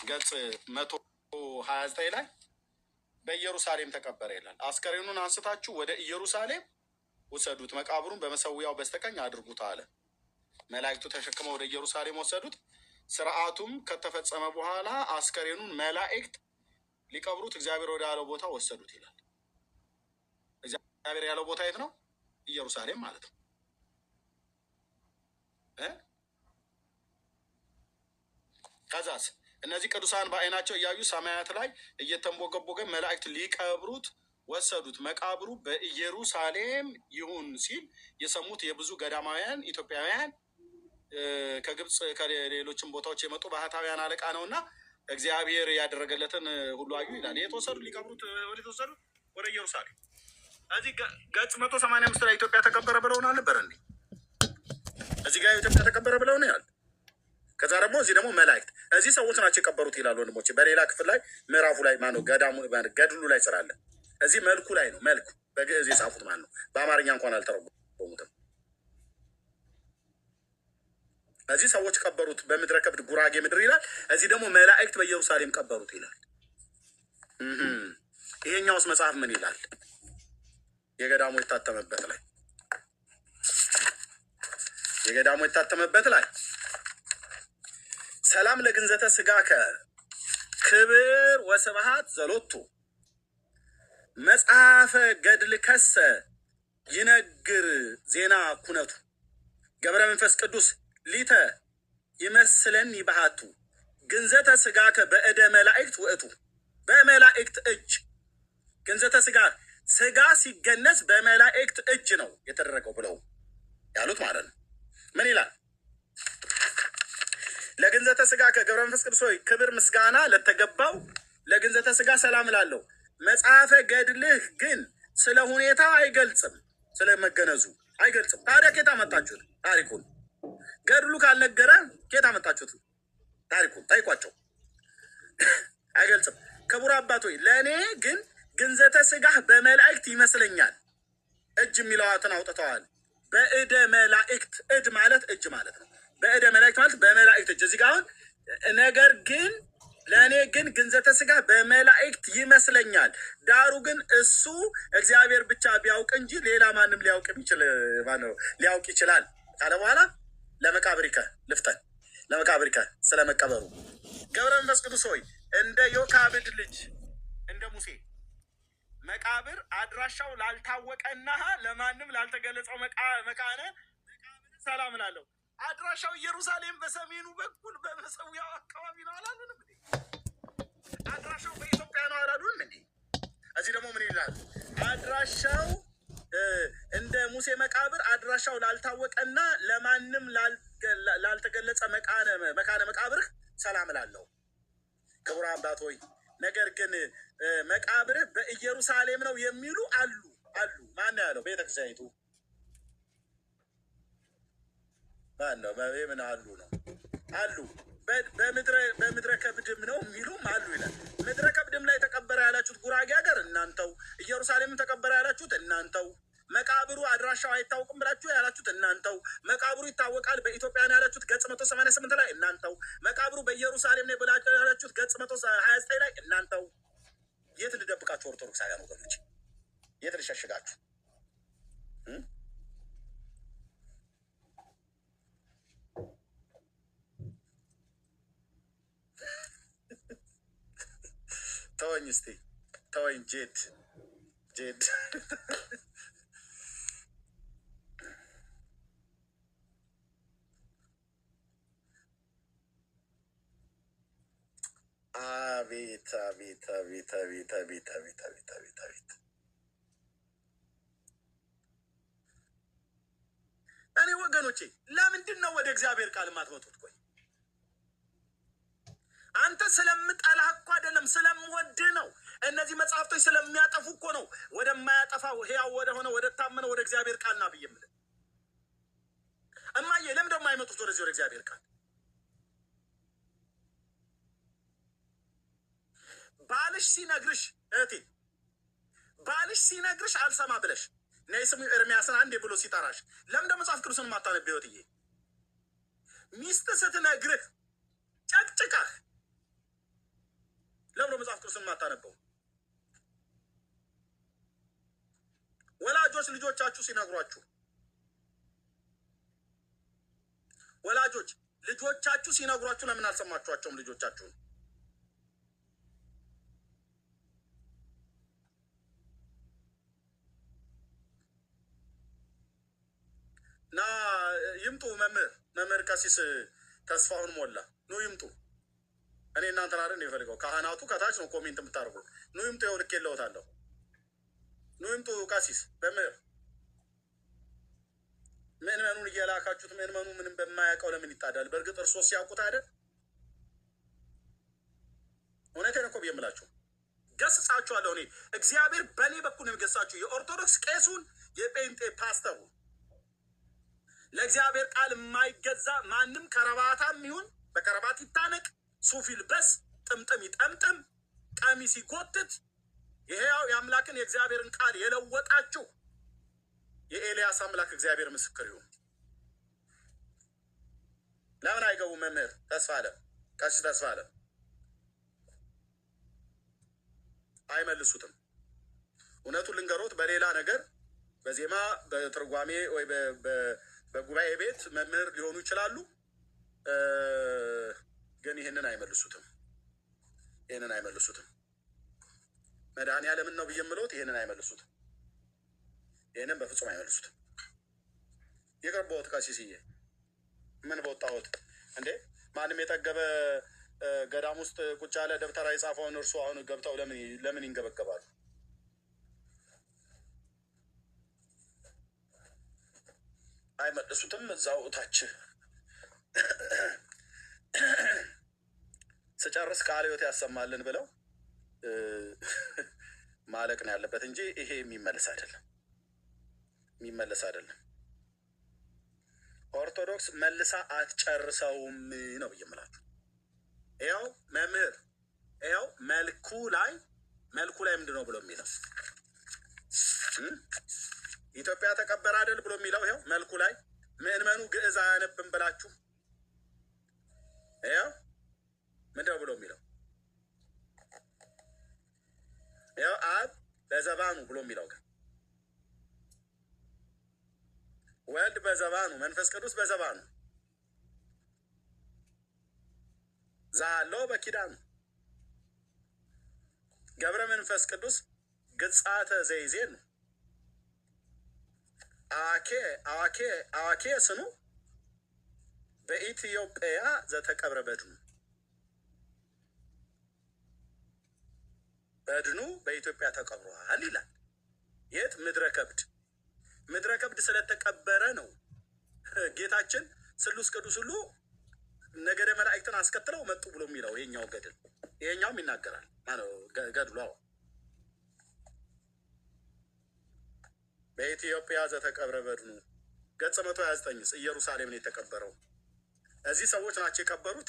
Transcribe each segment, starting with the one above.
ገጽ 129 ላይ በኢየሩሳሌም ተቀበረ ይላል። አስከሬኑን አንስታችሁ ወደ ኢየሩሳሌም ወሰዱት፣ መቃብሩን በመሰዊያው በስተቀኝ አድርጉት አለ። መላእክቱ ተሸክመው ወደ ኢየሩሳሌም ወሰዱት። ስርዓቱም ከተፈጸመ በኋላ አስከሬኑን መላእክት ሊቀብሩት እግዚአብሔር ወደ ያለው ቦታ ወሰዱት ይላል። እግዚአብሔር ያለው ቦታ የት ነው? ኢየሩሳሌም ማለት ነው። ከዛስ እነዚህ ቅዱሳን በዓይናቸው እያዩ ሰማያት ላይ እየተንቦገቦገ መላእክት ሊቀብሩት ወሰዱት። መቃብሩ በኢየሩሳሌም ይሁን ሲል የሰሙት የብዙ ገዳማውያን ኢትዮጵያውያን ከግብፅ ከሌሎችም ቦታዎች የመጡ ባህታውያን አለቃ ነውና እግዚአብሔር ያደረገለትን ሁሉ አዩ ይላል። የተወሰዱ ሊቀብሩት ወደ ተወሰዱ ወደ ኢየሩሳሌም። እዚህ ገጽ 185 ላይ ኢትዮጵያ ተቀበረ ብለውን አልነበረ እንዴ? እዚህ ጋር ኢትዮጵያ ተቀበረ ብለው ነው ያለ። ከዛ ደግሞ እዚህ ደግሞ መላእክት እዚህ ሰዎች ናቸው የቀበሩት ይላል። ወንድሞቼ በሌላ ክፍል ላይ ምዕራፉ ላይ ማነው ገዳሙ ገድሉ ላይ ስላለ እዚህ መልኩ ላይ ነው። መልኩ በግዕዝ የጻፉት ማን ነው? በአማርኛ እንኳን አልተረጎሙትም። እዚህ ሰዎች ቀበሩት በምድረ ከብድ ጉራጌ ምድር ይላል። እዚህ ደግሞ መላእክት በኢየሩሳሌም ቀበሩት ይላል። ይሄኛውስ መጽሐፍ ምን ይላል? የገዳሙ የታተመበት ላይ የገዳሙ የታተመበት ላይ ሰላም ለግንዘተ ስጋከ ክብር ወስብሐት ዘሎቱ መጽሐፈ ገድል ከሰ ይነግር ዜና ኩነቱ ገብረ መንፈስ ቅዱስ ሊተ ይመስለን ይባሃቱ ግንዘተ ስጋከ በእደ መላእክት ውእቱ በመላእክት እጅ ግንዘተ ስጋ ሲገነዝ በመላእክት እጅ ነው የተደረገው ብለው ያሉት ማለት ነው። ምን ይላል? ለግንዘተ ስጋ ከገብረ መንፈስ ቅዱስ ሆይ ክብር ምስጋና ለተገባው ለግንዘተ ስጋ ሰላም እላለሁ። መጽሐፈ ገድልህ ግን ስለ ሁኔታ አይገልጽም፣ ስለ መገነዙ አይገልጽም። ታዲያ ኬታ መጣችሁት? ታሪኩን ገድሉ ካልነገረ ኬታ መጣችሁት? ታሪኩን ጠይቋቸው። አይገልጽም። ክቡር አባት ሆይ ለእኔ ግን ግንዘተ ስጋህ በመላእክት ይመስለኛል። እጅ የሚለዋትን አውጥተዋል። በእደ መላእክት እድ ማለት እጅ ማለት ነው። በእደ መላእክት ማለት በመላእክት እጅ። እዚህ ጋር አሁን ነገር ግን ለእኔ ግን ግንዘተ ስጋ በመላእክት ይመስለኛል፣ ዳሩ ግን እሱ እግዚአብሔር ብቻ ቢያውቅ እንጂ ሌላ ማንም ሊያውቅ ይችላል ካለ በኋላ ለመቃብሪከ ልፍተን ለመቃብሪከ ስለመቀበሩ ገብረ መንፈስ ቅዱስ ሆይ እንደ ዮካብድ ልጅ እንደ ሙሴ መቃብር አድራሻው ላልታወቀና ለማንም ላልተገለጸው መካነ ሰላም እላለሁ። አድራሻው ኢየሩሳሌም በሰሜኑ በኩል በመሰዊያው አካባቢ ነው አላሉንም እንዴ? አድራሻው በኢትዮጵያ ነው አላሉንም እንዴ? እዚህ ደግሞ ምን ይላል? አድራሻው እንደ ሙሴ መቃብር አድራሻው ላልታወቀና ለማንም ላልተገለጸ መካነ መቃብርህ ሰላም እላለሁ። ክቡር አባት ሆይ ነገር ግን መቃብርህ በኢየሩሳሌም ነው የሚሉ አሉ። ማን ያለው? ቤተክርስቲያኒቱ ማን ነው? ምን አሉ ነው አሉ። በምድረ ከብድም ነው የሚሉም አሉ ይላል። ምድረ ከብድም ላይ ተቀበረ ያላችሁት ጉራጌ ሀገር እናንተው፣ ኢየሩሳሌምም ተቀበረ ያላችሁት እናንተው፣ መቃብሩ አድራሻው አይታወቅም ብላችሁ ያላችሁት እናንተው፣ መቃብሩ ይታወቃል በኢትዮጵያ ነው ያላችሁት ገጽ 188 ላይ እናንተው፣ መቃብሩ በኢየሩሳሌም ነው ብላችሁ ያላችሁት ገጽ 129 ላይ እናንተው። የት ልደብቃችሁ ኦርቶዶክሳውያን ወገኖች? የት ልሸሽጋችሁ? ተወኝ እስቲ ተወኝ። ጄድ አቤት አቤት አቤት አቤት አቤት አቤት አቤት አቤት አቤት! እኔ ወገኖቼ ለምንድን ነው ወደ እግዚአብሔር ቃል ማትመጡት? ቆይ አንተ ስለምጠላህ እኮ አይደለም፣ ስለምወድህ ነው። እነዚህ መጽሐፍቶች ስለሚያጠፉ እኮ ነው ወደማያጠፋው ሕያው ወደሆነ ወደ ታመነ ወደ እግዚአብሔር ቃል ና ብዬ የምልህ። እማዬ ለምን ደግሞ አይመጡት ወደዚህ ወደ እግዚአብሔር ቃል? ባልሽ ሲነግርሽ እህቴ፣ ባልሽ ሲነግርሽ አልሰማ ብለሽ ነይ ስሙ ኤርሚያስን አንዴ ብሎ ሲጠራሽ ለምን ደግሞ መጽሐፍ ቅዱስን ማታነብ? ህይወትዬ ሚስት ስትነግርህ ጨቅጭቃህ ኦርቶዶክስን ማታነበው? ወላጆች ልጆቻችሁ ሲነግሯችሁ ወላጆች ልጆቻችሁ ሲነግሯችሁ ለምን አልሰማችኋቸውም? ልጆቻችሁን ና ይምጡ። መምህር ቀሲስ ተስፋሁን ሞላ ኑ ይምጡ። እኔ እናንተን አይደል የፈልገው፣ ካህናቱ ከታች ነው ኮሜንት የምታደርጉ። ኑ ይምጡ። ይኸው ልኬልዎታለሁ። ኑ ይምጡ። ቀሲስ መምህር ምዕመኑን እየላካችሁት ምዕመኑ ምንም በማያውቀው ለምን ይጣዳል? በእርግጥ እርሶስ ሲያውቁት አይደል? እውነቴን እኮ ብዬ የምላችሁ ገስጻችኋለሁ። እኔ እግዚአብሔር በእኔ በኩል ነው የሚገሳችሁ። የኦርቶዶክስ ቄሱን የጴንጤ ፓስተሩ ለእግዚአብሔር ቃል የማይገዛ ማንም ከረባታም ይሁን በከረባት ይታነቅ፣ ሱፍ ይልበስ፣ ጥምጥም ይጠምጥም፣ ቀሚስ ይጎትት፣ ይሄው የአምላክን የእግዚአብሔርን ቃል የለወጣችሁ የኤልያስ አምላክ እግዚአብሔር ምስክር ይሁን። ለምን አይገቡም? መምህር ተስፋ አለ፣ ቀሲስ ተስፋ አለ አይመልሱትም። እውነቱን ልንገሮት፣ በሌላ ነገር በዜማ በትርጓሜ ወይ በጉባኤ ቤት መምህር ሊሆኑ ይችላሉ፣ ግን ይህንን አይመልሱትም። ይህንን አይመልሱትም። መድኃኒዓለምን ነው ብዬ የምለውት፣ ይህንን አይመልሱትም። ይህንን በፍጹም አይመልሱትም። ይቅርብዎት ቀሲስዬ፣ ምን በወጣሁት እንዴ? ማንም የጠገበ ገዳም ውስጥ ቁጭ ያለ ደብተራ የጻፈውን እርሱ አሁን ገብተው ለምን ይንገበገባሉ? አይመልሱትም። እዛው ታች ስጨርስ ቃለ ሕይወት ያሰማልን ብለው ማለቅ ነው ያለበት እንጂ ይሄ የሚመለስ አይደለም፣ የሚመለስ አይደለም። ኦርቶዶክስ መልሳ አትጨርሰውም ነው ብዬ የምላችሁ። ይኸው መምህር ይኸው መልኩ ላይ ምንድን ነው ብሎ የሚለው ኢትዮጵያ ተቀበረ አይደል ብሎ የሚለው ይኸው መልኩ ላይ ምዕመኑ ግዕዝ አያነብም ብላችሁ ይኸው ምንድን ነው ብሎ የሚለው ይኸው አብ በዘባኑ ብሎ የሚለው ጋር ወልድ በዘባኑ መንፈስ ቅዱስ በዘባኑ ዛለው በኪዳኑ ገብረ መንፈስ ቅዱስ ግጻተ ዘይዜን ነው አዋኬ ስኑ በኢትዮጵያ ዘተቀብረ በድኑ በኢትዮጵያ ተቀብሯል ይላል። የት? ምድረ ከብድ ስለተቀበረ ነው ጌታችን ስሉስ ቅዱስ ሁሉ ነገደ መላእክትን አስከትለው መጡ ብሎ የሚለው ይሄኛው ገድል፣ ይሄኛውም ይናገራል ገድሉ። በኢትዮጵያ ዘተቀብረ በድኑ ገጽ 129 ኢየሩሳሌም ነው የተቀበረው። እዚህ ሰዎች ናቸው የቀበሩት፣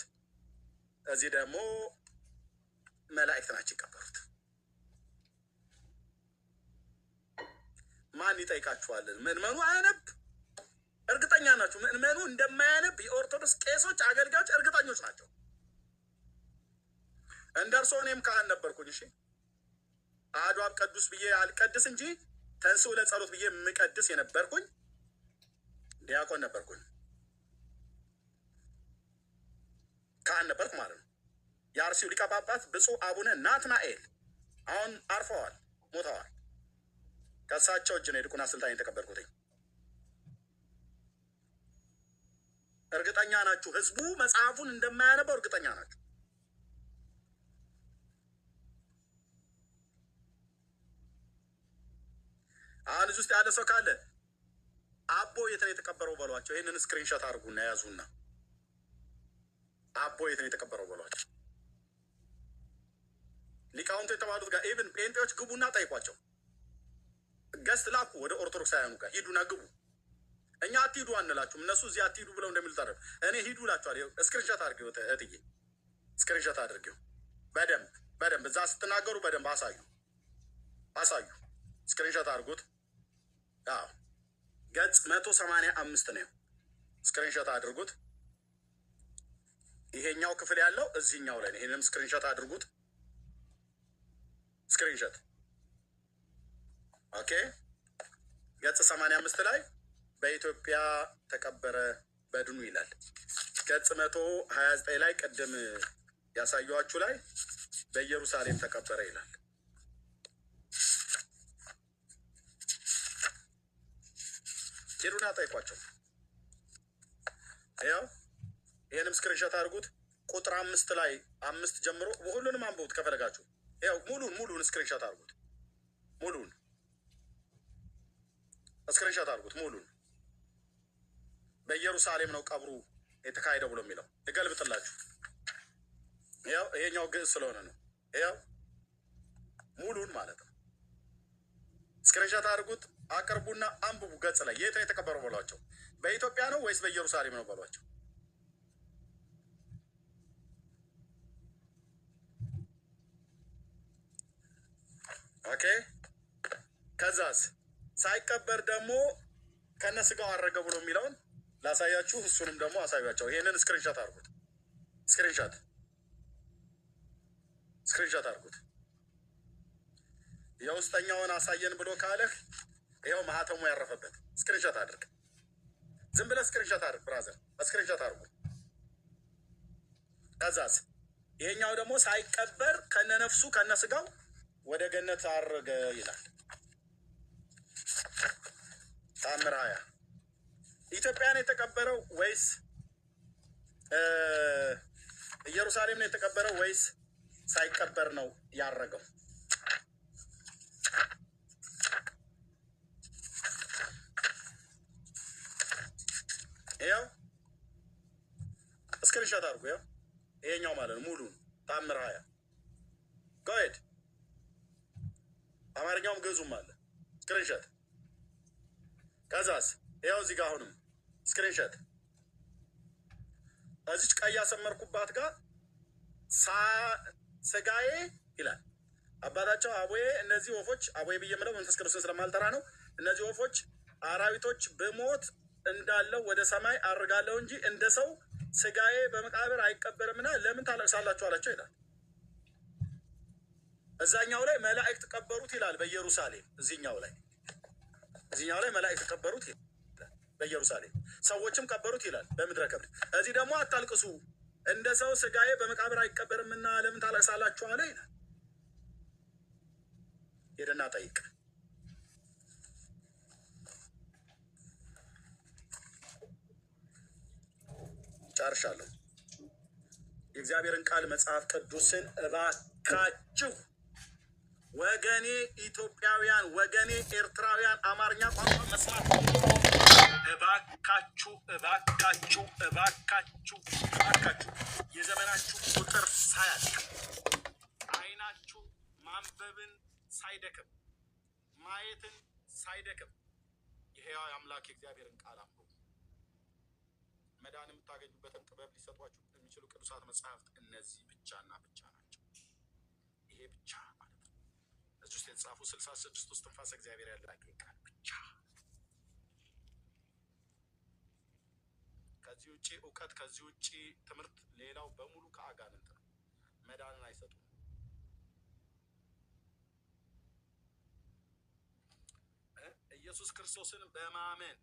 እዚህ ደግሞ መላእክት ናቸው የቀበሩት። ማን ይጠይቃችኋል? ምዕመኑ አያነብ? እርግጠኛ ናችሁ? ምዕመኑ እንደማያነብ የኦርቶዶክስ ቄሶች አገልጋዮች እርግጠኞች ናቸው። እንደርሶ እኔም ካህን ነበርኩኝ። እሺ አሐዱ አብ ቅዱስ ብዬ አልቀድስ እንጂ ተንሥኡ ለጸሎት ብዬ የምቀድስ የነበርኩኝ ዲያቆን ነበርኩኝ፣ ካህን ነበርኩ ማለት ነው። የአርሲው ሊቀ ጳጳስ ብፁዕ አቡነ ናትናኤል አሁን አርፈዋል፣ ሞተዋል። ከእሳቸው እጅ ነው የድቁና ስልጣን የተቀበልኩትኝ። እርግጠኛ ናችሁ? ህዝቡ መጽሐፉን እንደማያነበው እርግጠኛ ናችሁ? አሁን እዚህ ውስጥ ያለ ሰው ካለ አቦ የት ነው የተቀበረው በሏቸው። ይህንን ስክሪንሾት አድርጉና ያዙና አቦ የት ነው የተቀበረው በሏቸው። ሊቃውንቱ የተባሉት ጋር ኢቭን ጴንጤዎች ግቡና ጠይቋቸው። ገስት ላኩ ወደ ኦርቶዶክሳውያኑ ጋር ሂዱና ግቡ። እኛ አትሂዱ አንላችሁም፣ እነሱ እዚህ አትሂዱ ብለው እንደሚሉት አይደለም። እኔ ሂዱ እላችኋለሁ። ስክሪንሾት አድርጌው እህትዬ፣ ስክሪንሾት አድርጌው በደንብ እዛ ስትናገሩ በደንብ አሳዩ። ስክሪንሾት አድርጉት። አዎ ገጽ 185 ነው። ስክሪንሾት አድርጉት። ይሄኛው ክፍል ያለው እዚህኛው ላይ ነው። ይሄንም ስክሪንሾት አድርጉት። ስክሪንሾት። ኦኬ ገጽ 85 ላይ በኢትዮጵያ ተቀበረ በድኑ ይላል። ገጽ 129 ላይ ቅድም ያሳየኋችሁ ላይ በኢየሩሳሌም ተቀበረ ይላል። ሄዱና ጠይቋቸው። ያው ይሄንም ስክሪንሾት አድርጉት። ቁጥር 5 ላይ 5 ጀምሮ ሁሉንም አንብቡት ከፈለጋችሁ። ያው ሙሉን ስክሪንሾት አድርጉት። ሙሉን ስክሪንሾት አድርጉት። ሙሉን በኢየሩሳሌም ነው ቀብሩ የተካሄደው ብሎ የሚለው ይገልብጥላችሁ። ያው ይሄኛው ግዕዝ ስለሆነ ነው። ያው ሙሉን ማለት ነው። ስክሪንሾት አድርጉት፣ አቅርቡና አንብቡ። ገጽ ላይ የት ነው የተቀበረው በሏቸው። በኢትዮጵያ ነው ወይስ በኢየሩሳሌም ነው በሏቸው። ኦኬ ከዛስ ሳይቀበር ደግሞ ከነስጋው አረገ ብሎ የሚለውን ላሳያችሁ። እሱንም ደግሞ አሳያቸው። ይሄንን ስክሪንሾት አድርጉት። ስክሪንሾት አድርጉት። የውስጠኛውን አሳየን ብሎ ካለህ ይኸው ማህተሙ ያረፈበት ስክሪንሾት አድርግ። ዝም ብለህ ስክሪንሾት አድርግ ብራዘር፣ ስክሪንሾት አድርጉ። ከዛስ ይሄኛው ደግሞ ሳይቀበር ከነነፍሱ ከነስጋው ወደ ገነት አረገ ይላል። ተአምር 20 ኢትዮጵያ ነው የተቀበረው ወይስ ኢየሩሳሌም ነው የተቀበረው ወይስ ሳይቀበር ነው ያረገው? ያው ስክሪንሾት አድርጉ። ያው ይሄኛው ማለት ነው ሙሉን ተአምር 20 ጎሄድ አማርኛውም ግዕዙም አለ። ስክሪንሾት ከዛስ ያው እዚህ ጋር አሁንም ስክሪንሾት እዚች ቀይ ያሰመርኩባት ጋር ስጋዬ ይላል አባታቸው አቦዬ። እነዚህ ወፎች አቦዬ ብዬ የምለው መንፈስ ቅዱስን ስለማልጠራ ነው። እነዚህ ወፎች አራዊቶች በሞት እንዳለው ወደ ሰማይ አርጋለሁ እንጂ እንደ ሰው ስጋዬ በመቃብር አይቀበርምና ለምን ታለቅሳላችሁ አላቸው ይላል። እዛኛው ላይ መላእክት ቀበሩት ይላል በኢየሩሳሌም። እዚህኛው ላይ መላእክት ቀበሩት ይላል በኢየሩሳሌም። ሰዎችም ቀበሩት ይላል በምድረ ከብድ። እዚህ ደግሞ አታልቅሱ እንደ ሰው ስጋዬ በመቃብር አይቀበርምና ለምን ታለቅሳላችሁ አለ ይላል። ሄደና ጠይቅ። ጨርሻለሁ። የእግዚአብሔርን ቃል መጽሐፍ ቅዱስን እባካችሁ ወገኔ ኢትዮጵያውያን፣ ወገኔ ኤርትራውያን አማርኛ ቋንቋ መስማት እባካችሁ የዘመናችሁ ቁጥር ሳያልቅ አይናችሁ ማንበብን ሳይደክም ማየትን ሳይደክም የሕያው አምላክ የእግዚአብሔርን ቃል አንብቡ። መዳን የምታገኙበትን ጥበብ ሊሰጧችሁ የሚችሉ ቅዱሳት መጽሐፍት እነዚህ ብቻና ብቻ ናቸው። ይሄ ብቻ ማለት ነው። እዚህ ውስጥ የተጻፉ 66 ውስጥ ትንፋሰ እግዚአብሔር ያለ ቃል ብቻ። ከዚህ ውጭ እውቀት፣ ከዚህ ውጭ ትምህርት፣ ሌላው በሙሉ ከአጋንንት ነው። መዳንን አይሰጡም። ኢየሱስ ክርስቶስን በማመን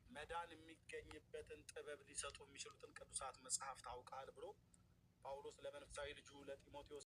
መዳን የሚገኝበትን ጥበብ ሊሰጡ የሚችሉትን ቅዱሳት መጽሐፍት አውቃል ብሎ ጳውሎስ ለመንፈሳዊ ልጁ ለጢሞቴዎስ